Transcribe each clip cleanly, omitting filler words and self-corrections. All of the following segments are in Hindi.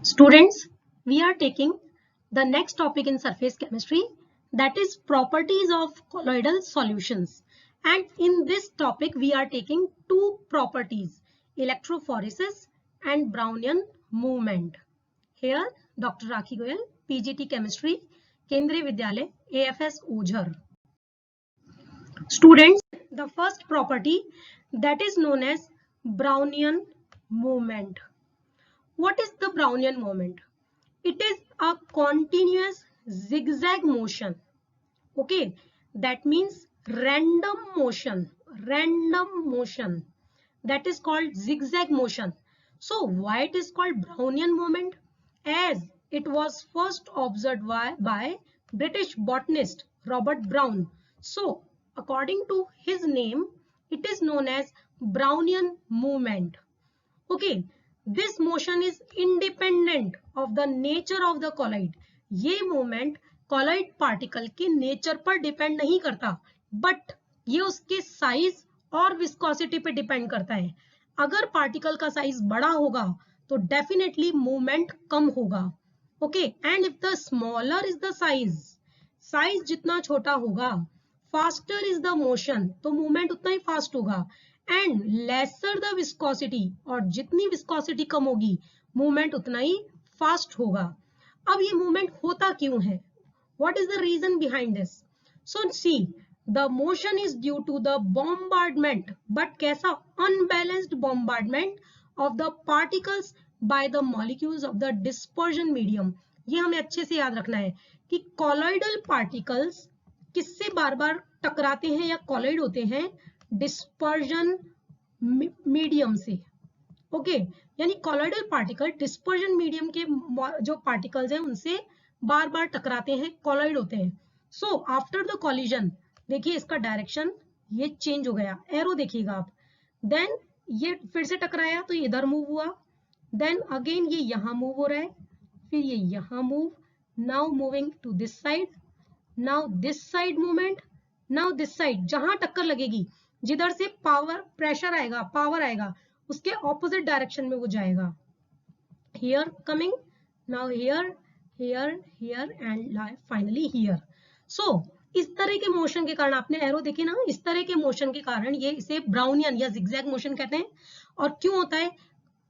Students, we are taking the next topic in surface chemistry, that is properties of colloidal solutions. And in this topic, we are taking two properties, electrophoresis and Brownian movement. Here, Dr. Rakhi Goyal, PGT Chemistry, Kendriya Vidyalaya, AFS Ojhar. Students, the first property that is known as Brownian movement. What is the Brownian movement? It is a continuous zigzag motion. Okay, that means random motion. That is called zigzag motion. So why it is called Brownian movement? As it was first observed by British botanist Robert Brown. So according to his name, it is known as Brownian movement. Okay, this motion is independent of the nature of the colloid. ये movement colloid particle के nature पर depend नहीं करता, but ये उसके size और viscosity पे depend करता है. अगर particle का size बड़ा होगा तो definitely movement कम होगा. Okay, and if the smaller is the size जितना छोटा होगा, faster is the motion, तो movement उतना ही fast होगा. एंड लेसर द विस्कोसिटी, और जितनी विस्कोसिटी कम होगी मूवमेंट उतना ही फास्ट होगा. अब ये मूवमेंट होता क्यों है? What is the reason behind this? So see, the motion is due to the bombardment, but कैसा? Unbalanced bombardment of the particles by the molecules of the dispersion medium. ये हमें अच्छे से याद रखना है कि कॉलॉइडल पार्टिकल्स किससे बार बार टकराते हैं या कॉलॉइड होते हैं? डिस्पर्जन मीडियम से. ओके, यानी कॉलॉइडल पार्टिकल डिस्पर्जन मीडियम के जो पार्टिकल्स हैं उनसे बार बार टकराते हैं, कॉलॉइड होते हैं. सो आफ्टर द कॉलिजन, देखिए इसका डायरेक्शन ये चेंज हो गया, एरो देखिएगा आप. देन ये फिर से टकराया तो ये इधर मूव हुआ, देन अगेन ये यहां मूव हो रहा है, फिर ये यहां move, now moving to this side, now this side movement, now this side. जहां टक्कर लगेगी, जिधर से पावर प्रेशर आएगा, पावर आएगा, उसके ऑपोजिट डायरेक्शन में वो जाएगा. Here coming, now here, here, here and finally here. So इस तरह के मोशन के कारण, आपने एरो देखे ना, इस तरह के मोशन के कारण ये इसे ब्राउनियन या जिगजैग मोशन कहते हैं. और क्यों होता है?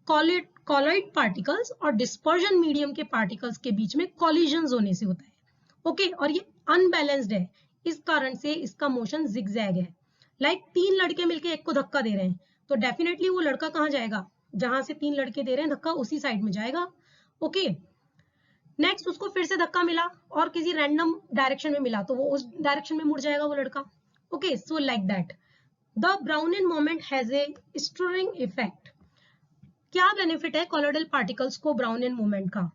कॉलॉइड पार्टिकल्स और डिस्पर्जन मीडियम के पार्टिकल्स के बीच में कॉलिजन्स होने से होता है. ओके, और ये अनबैलेंस्ड है, इस कारण से इसका मोशन जिगजैग है. लाइक तीन लड़के मिलके एक को धक्का दे रहे हैं, तो डेफिनेटली वो लड़का कहाँ जाएगा? जहां से तीन लड़के दे रहे हैं धक्का, उसी साइड में जाएगा. ओके, नेक्स्ट उसको फिर से धक्का मिला और किसी रैंडम डायरेक्शन में मिला, तो वो उस डायरेक्शन में मुड़ जाएगा वो लड़का. Okay, so like that the Brownian moment has a stirring effect. क्या बेनिफिट है कॉलॉइडल पार्टिकल्स को ब्राउनियन मोमेंट का?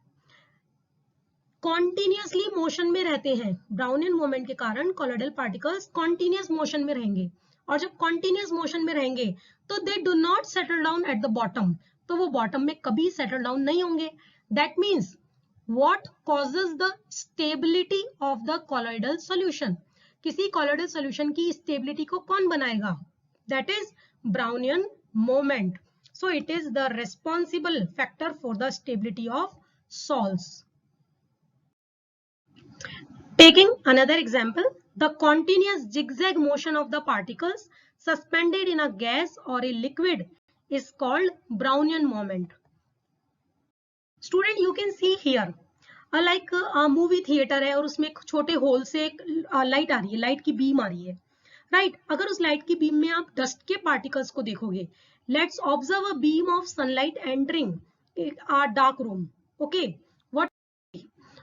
कॉन्टिन्यूसली मोशन में रहते हैं. ब्राउनियन मोमेंट के कारण कॉलॉइडल पार्टिकल्स कॉन्टिन्यूस मोशन में रहेंगे, और जब कॉन्टिन्यूस मोशन में रहेंगे तो they do not settle down at the bottom, तो वो बॉटम में कभी सेटल डाउन नहीं होंगे. That means what causes the stability of the colloidal solution? किसी कॉलॉइडल सॉल्यूशन की स्टेबिलिटी को कौन बनाएगा? That is Brownian moment. So it is the responsible factor for the stability of salts. Taking another example, the continuous zigzag motion of the particles suspended in a gas or a liquid is called Brownian moment. Student, you can see here, like a movie theater है और उसमें एक छोटे होल से एक लाइट आ रही है, लाइट की बीम आ रही है, राइट? अगर उस लाइट की बीम में आप डस्ट के पार्टिकल्स को देखोगे, let's observe a beam of sunlight entering a dark room. Okay, what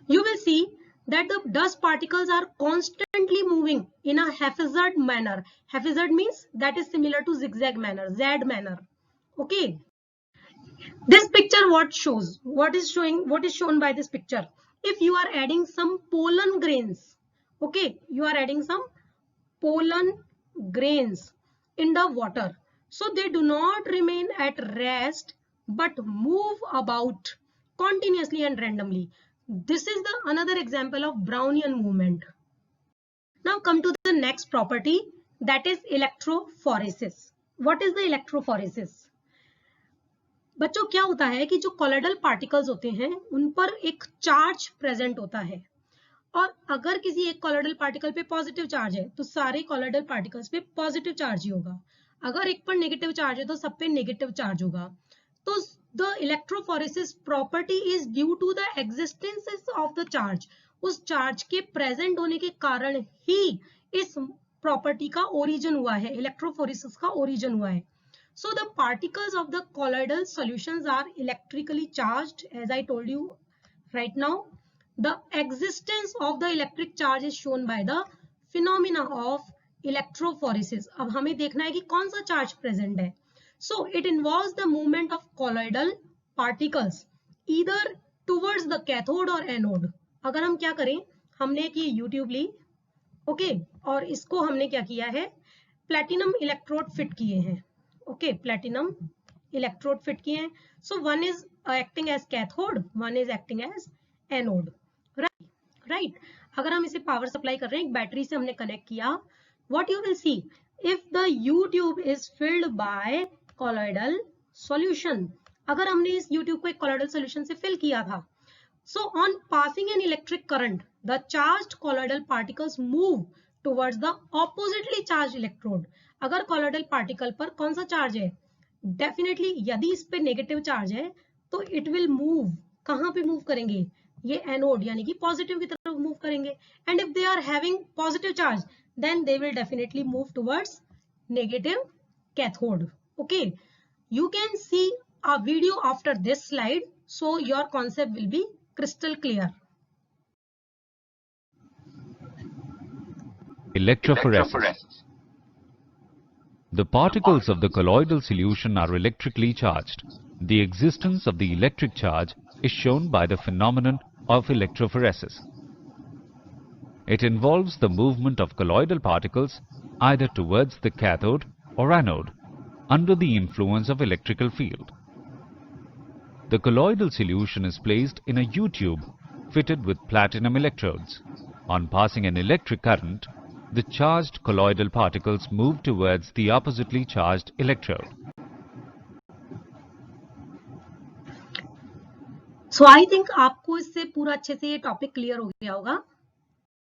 you will see that the dust particles are constantly moving in a haphazard manner. Haphazard means that is similar to zigzag manner, Z manner. Okay, this picture what shows? What is shown by this picture? If you are adding some pollen grains, okay, you are adding some pollen grains in the water, so they do not remain at rest but move about continuously and randomly. This is the another example of Brownian movement. Now come to the next property, that is electrophoresis. What is the electrophoresis? बच्चों क्या होता है कि जो कॉलोइडल पार्टिकल्स होते हैं उन पर एक चार्ज प्रेजेंट होता है, और अगर किसी एक कॉलोइडल पार्टिकल पे पॉजिटिव चार्ज है तो सारे कॉलोइडल पार्टिकल्स पे पॉजिटिव चार्ज ही होगा, अगर एक पर नेगेटिव चार्ज है तो सब पे नेगेटिव चार्ज होगा। तो the electrophoresis property is due to the existence of the charge, उस चार्ज के प्रेजेंट होने के कारण ही इस प्रॉपर्टी का ओरिजिन हुआ है, इलेक्ट्रोफोरेसिस का ओरिजिन हुआ है। So the particles of the colloidal solutions are electrically charged, as I told you right now. The existence of the electric charge is shown by the phenomena of electrophoresis. अब हमें देखना है कि कौन सा चार्ज प्रेजेंट है। So it involves the movement of colloidal particles either towards the cathode or anode. अगर हम क्या करें, हमने एक ये YouTube ली, ओके, और इसको हमने क्या किया है, प्लेटिनम इलेक्ट्रोड फिट किए हैं, ओके, प्लेटिनम इलेक्ट्रोड फिट किए हैं। So one is acting as cathode, one is acting as anode, right. अगर हम इसे पावर सप्लाई कर रहे हैं, एक बैटरी से हमने कनेक्ट किया, what you will see, if the you tube is filled by colloidal solution, अगर हमने इस यूट्यूब को एक कॉलोइडल सॉल्यूशन से फिल किया था, so on passing an electric current the charged colloidal particles move towards the oppositely charged electrode. अगर colloidal particle पर कौन सा चार्ज है, डेफिनेटली यदि इस पे नेगेटिव चार्ज है तो इट विल मूव, कहां पे मूव करेंगे, ये एनोड यानी कि पॉजिटिव की तरफ मूव करेंगे, and if they are having positive charge then they will definitely move towards negative cathode, okay. You can see a video after this slide, so your concept will be crystal clear. Electrophoresis. The particles of the colloidal solution are electrically charged. The existence of the electric charge is shown by the phenomenon of electrophoresis. It involves the movement of colloidal particles either towards the cathode or anode under the influence of electrical field. The colloidal solution is placed in a U-tube fitted with platinum electrodes. On passing an electric current, the charged colloidal particles move towards the oppositely charged electrode. So I think आपको इससे पूरा अच्छे से ये टॉपिक क्लियर हो गया होगा।